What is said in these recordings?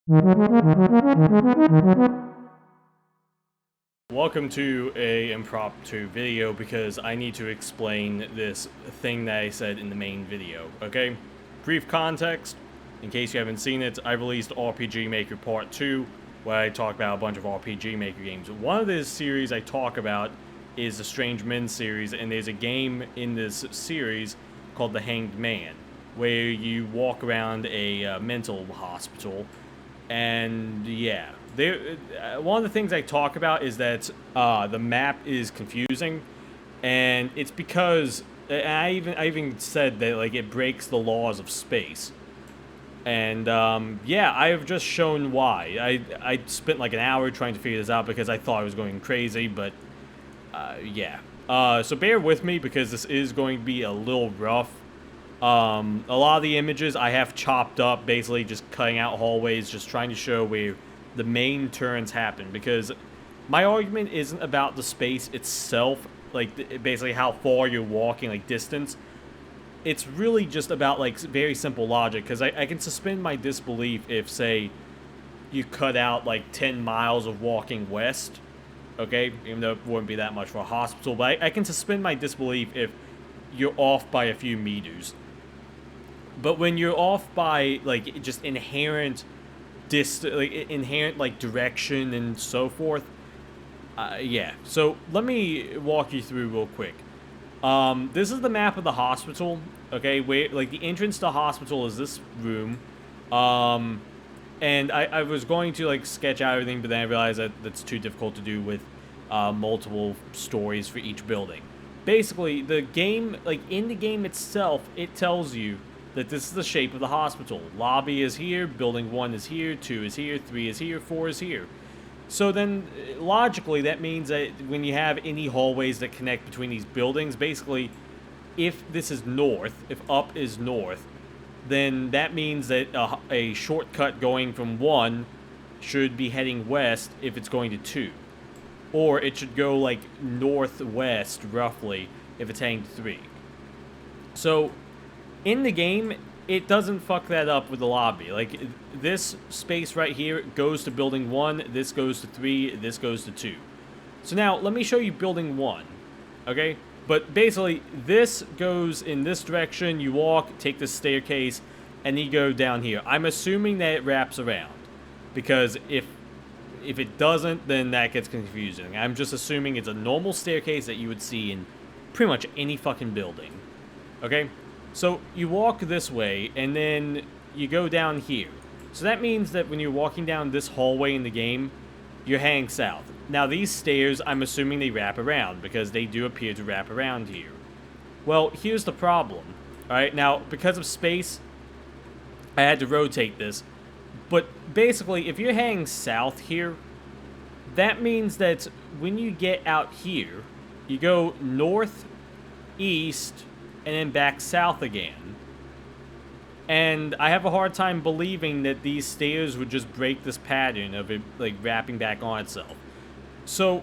Welcome to a impromptu video because I need to explain this thing that I said in the main video, okay? Brief context, in case you haven't seen it, I released RPG Maker Part 2, where I talk about a bunch of RPG Maker games. One of this series I talk about is the Strange Men series, and there's a game in this series called The Hanged Man, where you walk around a mental hospital, and yeah, one of the things I talk about is that the map is confusing, and it's because I even said that like it breaks the laws of space, and yeah, I have just shown why. I spent like an hour trying to figure this out because I thought I was going crazy, but yeah. So bear with me because this is going to be a little rough. A lot of the images I have chopped up, basically just cutting out hallways, just trying to show where the main turns happen, because my argument isn't about the space itself, like basically how far you're walking, like distance. It's really just about like very simple logic, because I can suspend my disbelief if, say, you cut out like 10 miles of walking west, okay, even though it wouldn't be that much for a hospital, but I can suspend my disbelief if you're off by a few meters. But when you're off by like just inherent inherent like direction and so forth, yeah. So let me walk you through real quick. This is the map of the hospital. Okay, where like the entrance to the hospital is this room. And I was going to like sketch out everything, but then I realized that that's too difficult to do with multiple stories for each building. Basically, the game, like in the game itself, it tells you that this is the shape of the hospital. Lobby is here, building 1 is here, 2 is here, 3 is here, 4 is here. So then, logically, that means that when you have any hallways that connect between these buildings, basically, if this is north, if up is north, then that means that a shortcut going from 1 should be heading west if it's going to 2. Or it should go, like, northwest, roughly, if it's heading to 3. So, in the game, it doesn't fuck that up with the lobby. Like, this space right here goes to building 1, this goes to 3, this goes to 2. So now, let me show you building 1, okay? But basically, this goes in this direction, you walk, take this staircase, and you go down here. I'm assuming that it wraps around, because if it doesn't, then that gets confusing. I'm just assuming it's a normal staircase that you would see in pretty much any fucking building, okay? So you walk this way, and then you go down here. So that means that when you're walking down this hallway in the game, you're heading south. Now these stairs, I'm assuming they wrap around, because they do appear to wrap around here. Well, here's the problem. Alright, now, because of space, I had to rotate this. But basically, if you're heading south here, that means that when you get out here, you go north, east, and then back south again. And I have a hard time believing that these stairs would just break this pattern of it, like, wrapping back on itself. So,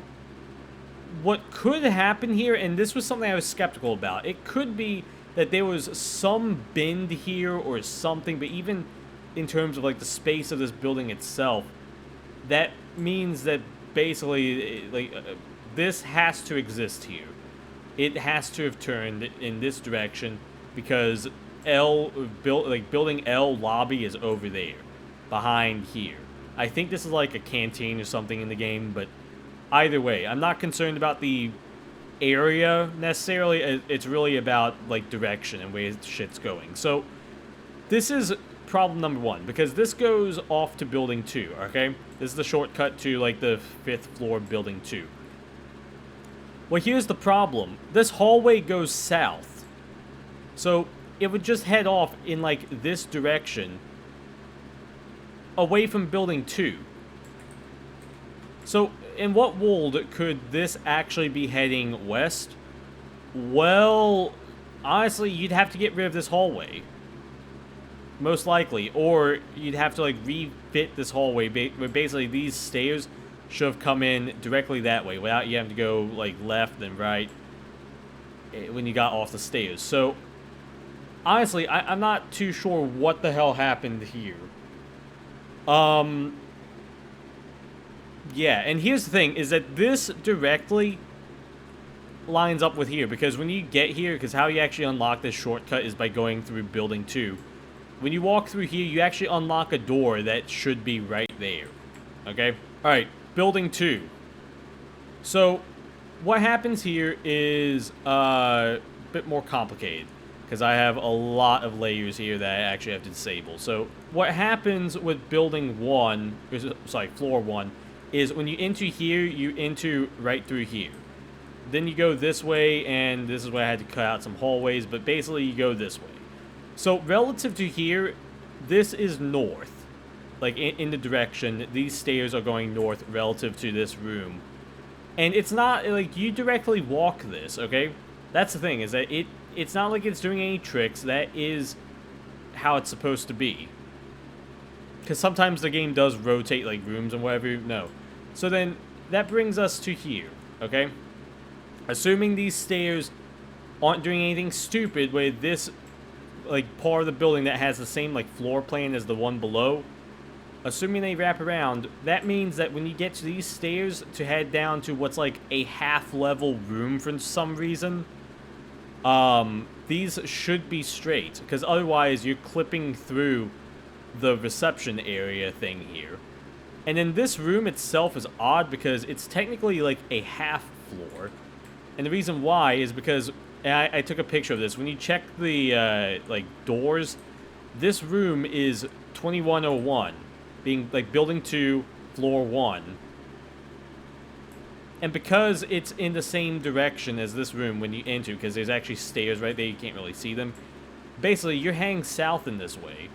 what could happen here, and this was something I was skeptical about, it could be that there was some bend here or something, but even in terms of, like, the space of this building itself, that means that basically, like, this has to exist here. It has to have turned in this direction, because building L lobby is over there, behind here. I think this is like a canteen or something in the game, but either way, I'm not concerned about the area necessarily. It's really about like direction and where shit's going. So this is problem number 1, because this goes off to building 2, okay? This is the shortcut to like the 5th floor building 2. Well, here's the problem. This hallway goes south. So it would just head off in like this direction, away from building 2. So in what world could this actually be heading west? Well, honestly, you'd have to get rid of this hallway. Most likely. Or you'd have to like refit this hallway, where basically these stairs should have come in directly that way without you having to go like left and right when you got off the stairs. So honestly, I'm not too sure what the hell happened here. Um, yeah, and here's the thing, is that this directly lines up with here, because when you get here, because how you actually unlock this shortcut is by going through building 2. When you walk through here, you actually unlock a door that should be right there. Okay? Alright, building 2. So, what happens here is a bit more complicated, because I have a lot of layers here that I actually have to disable. So, what happens with building 1, sorry, floor 1, is when you enter here, you enter right through here. Then you go this way, and this is where I had to cut out some hallways, but basically you go this way. So, relative to here, this is north. Like, in the direction, these stairs are going north relative to this room. And it's not, like, you directly walk this, okay? That's the thing, is that it's not like it's doing any tricks. That is how it's supposed to be. Because sometimes the game does rotate, like, rooms and whatever. No. So then, that brings us to here, okay? Assuming these stairs aren't doing anything stupid where this, like, part of the building that has the same, like, floor plan as the one below, assuming they wrap around, that means that when you get to these stairs to head down to what's like a half-level room for some reason, these should be straight, because otherwise you're clipping through the reception area thing here. And then this room itself is odd because it's technically like a half floor. And the reason why is because, and I took a picture of this, when you check the, like, doors, this room is 2101, being, like, building 2, floor 1. And because it's in the same direction as this room when you enter, because there's actually stairs right there, you can't really see them, basically, you're heading south in this way.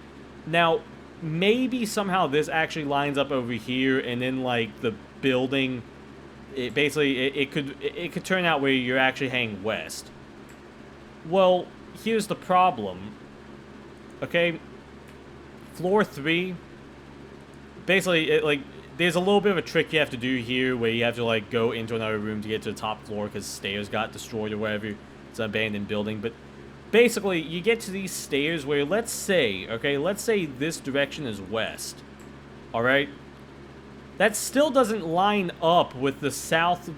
Now, maybe somehow this actually lines up over here, and then, like, the building, it could turn out where you're actually heading west. Well, here's the problem. Okay, floor 3, basically, like, there's a little bit of a trick you have to do here where you have to, like, go into another room to get to the top floor because stairs got destroyed or whatever. It's an abandoned building, but basically, you get to these stairs where, let's say this direction is west, alright? That still doesn't line up with the south,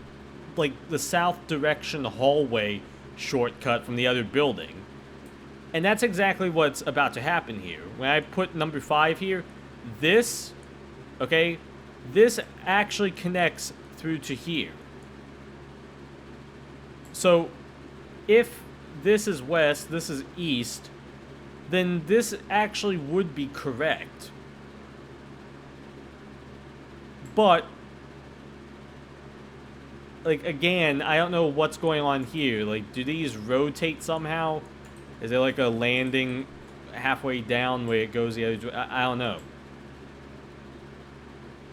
like, the south direction hallway shortcut from the other building. And that's exactly what's about to happen here. When I put number 5 here, this, okay, this actually connects through to here. So, if this is west, this is east, then this actually would be correct. But, like, again, I don't know what's going on here. Like, do these rotate somehow? Is there, like, a landing halfway down where it goes the other way? I don't know.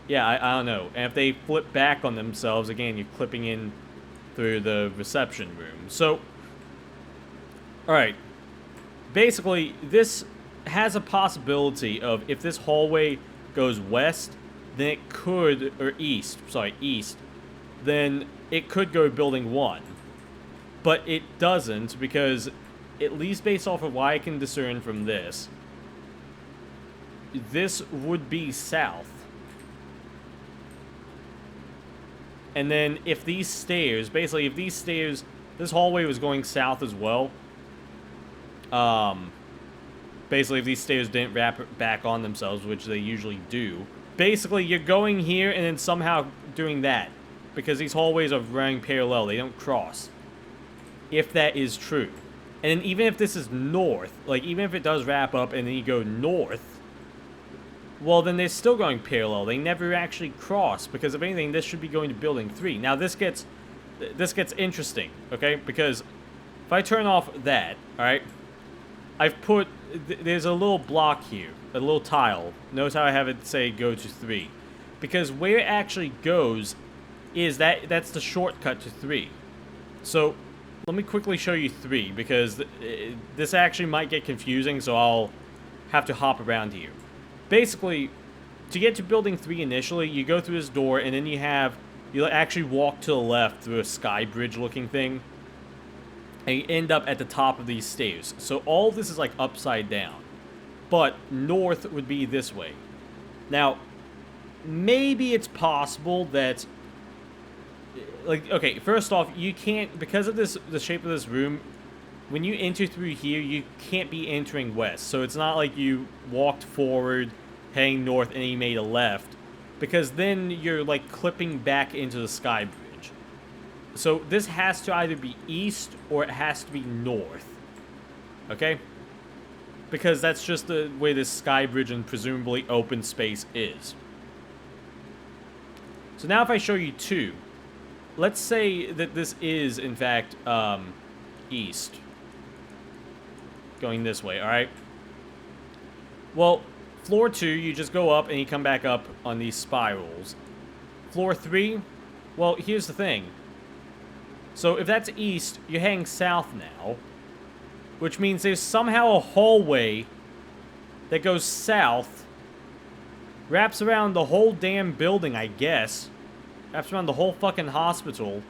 Yeah, I don't know. And if they flip back on themselves, again, you're clipping in through the reception room. So, alright. Basically, this has a possibility of, if this hallway goes west, then it could, or east, then it could go building 1. But it doesn't, because, at least based off of what I can discern from this would be south. And then if these stairs, basically if these stairs, this hallway was going south as well, basically if these stairs didn't wrap back on themselves, which they usually do, basically you're going here and then somehow doing that, because these hallways are running parallel, they don't cross, if that is true. And then even if this is north, like even if it does wrap up and then you go north, well, then they're still going parallel. They never actually cross, because if anything, this should be going to building 3. Now, this gets interesting, okay? Because if I turn off that, all right, I've put, there's a little block here, a little tile. Notice how I have it say go to 3. Because where it actually goes is that's the shortcut to 3. So, let me quickly show you 3, because this actually might get confusing, so I'll have to hop around here. Basically, to get to building 3 initially, you go through this door, and then you actually walk to the left through a sky bridge looking thing, and you end up at the top of these stairs. So all this is like upside down, but north would be this way. Now, maybe it's possible that, like, okay, first off, you can't, because of the shape of this room, when you enter through here, you can't be entering west. So it's not like you walked forward, heading north, and you made a left, because then you're, like, clipping back into the sky bridge. So this has to either be east or it has to be north. Okay? Because that's just the way this sky bridge and presumably open space is. So now if I show you 2, let's say that this is, in fact, east. Going this way, alright? Well, floor 2, you just go up and you come back up on these spirals. Floor 3, well, here's the thing. So if that's east, you're heading south now. Which means there's somehow a hallway that goes south. Wraps around the whole damn building, I guess. Wraps around the whole fucking hospital.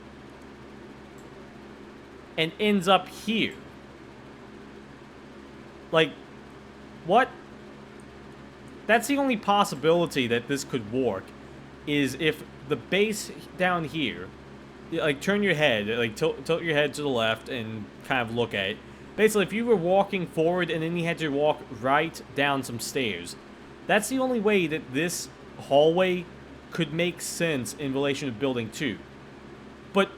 And ends up here. Like, what? That's the only possibility that this could work, is if the base down here, like, turn your head, like, tilt your head to the left and kind of look at it. Basically, if you were walking forward and then you had to walk right down some stairs, that's the only way that this hallway could make sense in relation to building 2. But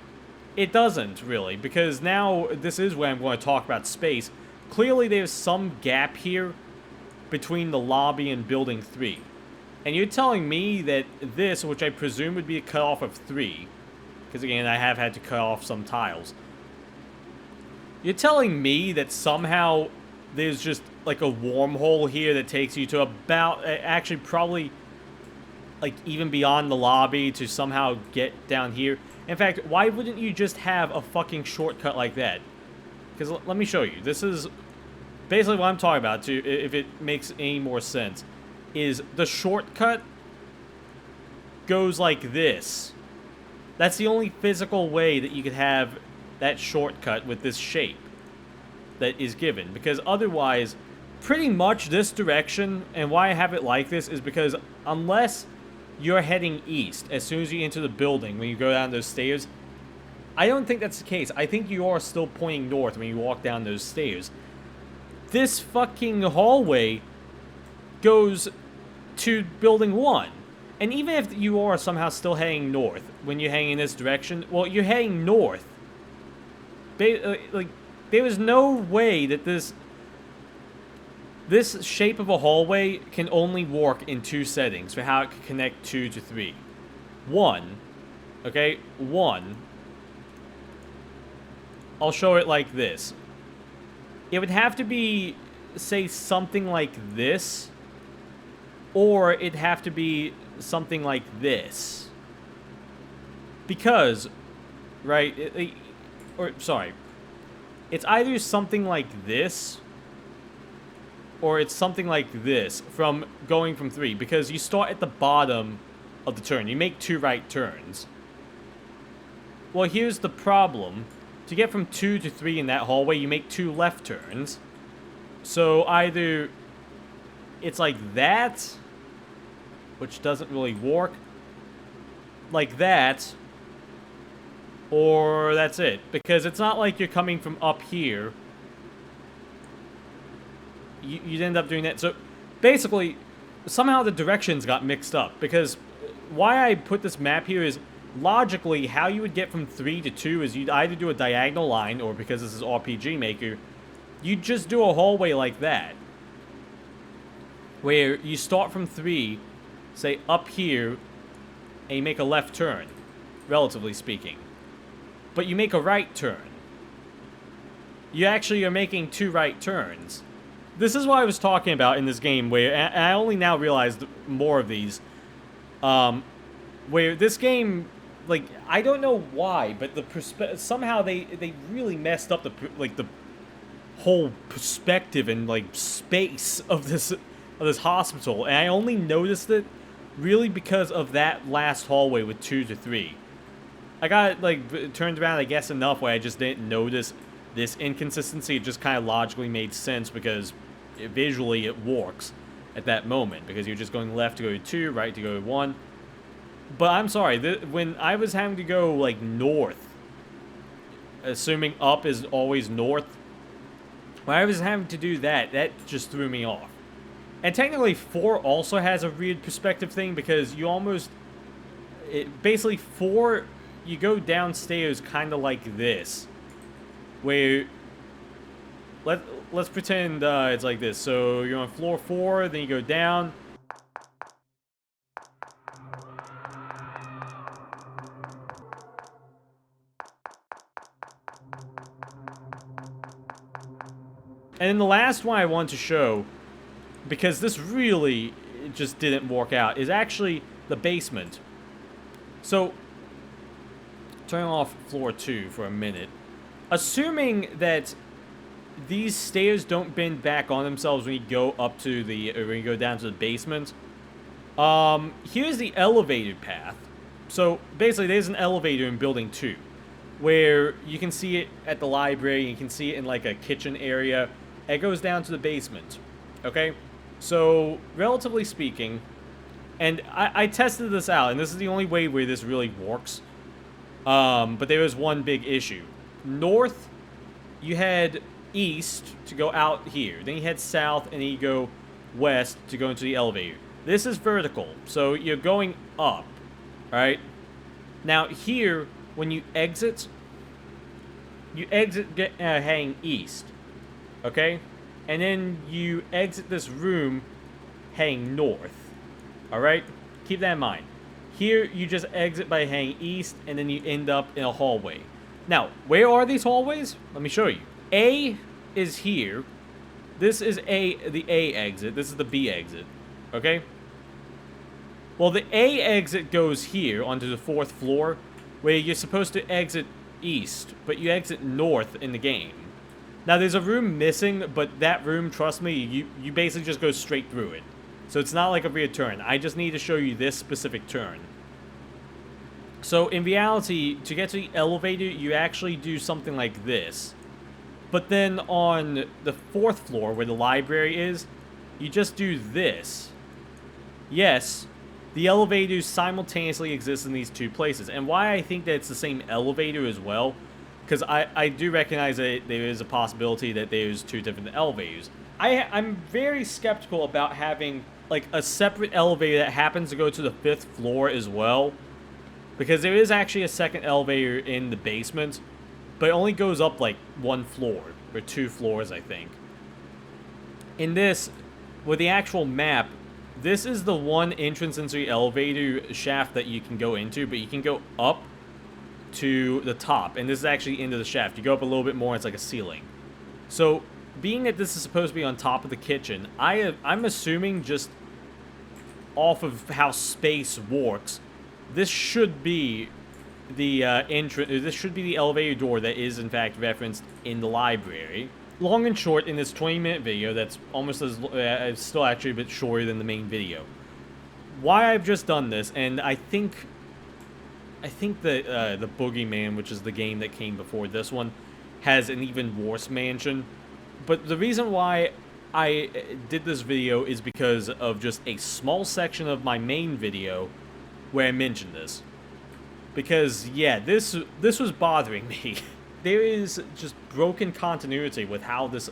it doesn't, really, because now this is where I'm going to talk about space. Clearly, there's some gap here between the lobby and building 3. And you're telling me that this, which I presume would be a cutoff of 3, because again, I have had to cut off some tiles. You're telling me that somehow there's just like a wormhole here that takes you to about, actually probably like even beyond the lobby to somehow get down here. In fact, why wouldn't you just have a fucking shortcut like that? Because let me show you. This is basically what I'm talking about, too, if it makes any more sense. Is the shortcut goes like this. That's the only physical way that you could have that shortcut with this shape that is given. Because otherwise, pretty much this direction, and why I have it like this, is because unless you're heading east as soon as you enter the building, when you go down those stairs, I don't think that's the case. I think you are still pointing north when you walk down those stairs. This fucking hallway goes to building 1. And even if you are somehow still heading north when you're heading in this direction, well, you're heading north. Like, there is no way that this shape of a hallway can only work in 2 settings for how it can connect 2 to 3. 1, okay, 1, I'll show it like this. It would have to be, say, something like this, or it'd have to be something like this. Because, right, it's either something like this, or it's something like this, from going from 3, because you start at the bottom of the turn. You make 2 right turns. Well, here's the problem. To get from 2 to 3 in that hallway, you make 2 left turns. So either it's like that, which doesn't really work, like that, or that's it. Because it's not like you're coming from up here. You'd end up doing that. So basically, somehow the directions got mixed up. Because why I put this map here is, logically, how you would get from 3 to 2 is you'd either do a diagonal line, or because this is RPG Maker, you'd just do a hallway like that. Where you start from 3, say up here, and you make a left turn, relatively speaking. But you make a right turn. You actually are making 2 right turns. This is what I was talking about in this game, where, and I only now realized more of these, where this game, like, I don't know why, but somehow they really messed up the whole perspective and, like, space of this hospital, and I only noticed it really because of that last hallway with 2 to 3. I got it, like, turned around, I guess, enough where I just didn't notice this inconsistency. It just kind of logically made sense because visually it works. at that moment, because you're just going left to go to 2, right to go to 1. But I'm sorry, when I was having to go, like, north, assuming up is always north, when I was having to do that, that just threw me off. And technically, 4 also has a weird perspective thing, because you almost... basically, 4, you go downstairs kind of like this. Where... Let's pretend it's like this. So, you're on floor 4, then you go down. And then the last one I want to show, because this really just didn't work out, is actually the basement. So, turning off floor 2 for a minute. Assuming that these stairs don't bend back on themselves when you go up to the, or when you go down to the basement. Here's the elevated path. So, basically, there's an elevator in building 2. Where you can see it at the library, you can see it in like a kitchen area. It goes down to the basement, okay? So, relatively speaking, and I tested this out, and this is the only way where this really works. But there was one big issue. North, you had east to go out here. Then you head south, and then you go west to go into the elevator. This is vertical, so you're going up, alright? Now, here, when you exit heading east. Okay? And then you exit this room heading north. Alright? Keep that in mind. Here, you just exit by heading east, and then you end up in a hallway. Now, where are these hallways? Let me show you. A is here. This is the A exit. This is the B exit. Okay? Well, the A exit goes here onto the 4th floor, where you're supposed to exit east, but you exit north in the game. Now, there's a room missing, but that room, trust me, you basically just go straight through it. So it's not like a weird turn. I just need to show you this specific turn. So, in reality, to get to the elevator, you actually do something like this. But then on the 4th floor, where the library is, you just do this. Yes, the elevators simultaneously exist in these 2 places. And why I think that it's the same elevator as well, because I do recognize that there is a possibility that there's 2 different elevators. I'm very skeptical about having, like, a separate elevator that happens to go to the 5th floor as well. Because there is actually a second elevator in the basement, but it only goes up, like, 1 floor, or 2 floors, I think. In this, with the actual map, this is the one entrance into the elevator shaft that you can go into, but you can go up to the top, and this is actually into the shaft. You go up a little bit more, it's like a ceiling. So, being that this is supposed to be on top of the kitchen, I'm assuming just off of how space works, this should be the entrance. This should be the elevator door that is in fact referenced in the library. Long and short, in this 20-minute video, that's almost as still actually a bit shorter than the main video. Why I've just done this, and I think that the Boogeyman, which is the game that came before this one, has an even worse mansion. But the reason why I did this video is because of just a small section of my main video where I mentioned this. Because, yeah, this was bothering me. There is just broken continuity with how this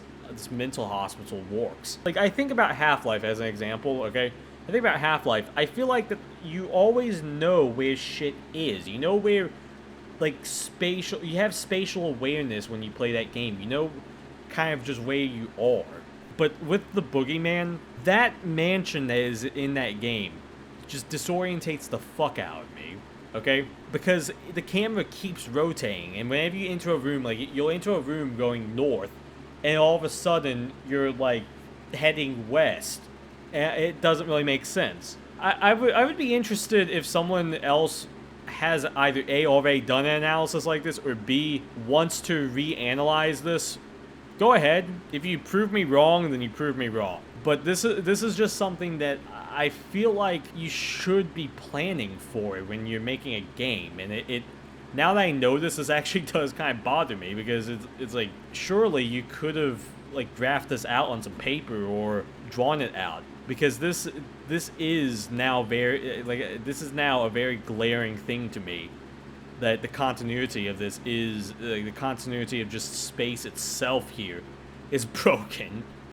mental hospital works. Like, I think about Half-Life as an example, okay? I think about Half-Life. I feel like that you always know where shit is. You know where, like, you have spatial awareness when you play that game. You know kind of just where you are. But with the Boogeyman, that mansion that is in that game just disorientates the fuck out of me, okay? Because the camera keeps rotating, and whenever you enter a room, like, you'll enter a room going north, and all of a sudden, you're, like, heading west. And it doesn't really make sense. I would be interested if someone else has either A, already done an analysis like this, or B, wants to reanalyze this. Go ahead. If you prove me wrong, then you prove me wrong. But this is just something that I feel like you should be planning for it when you're making a game. And it now that I know this actually does kind of bother me, because it's like, surely you could have, like, graphed this out on some paper or drawn it out. because this is now this is now a very glaring thing to me, that the continuity of this is the continuity of just space itself here is broken.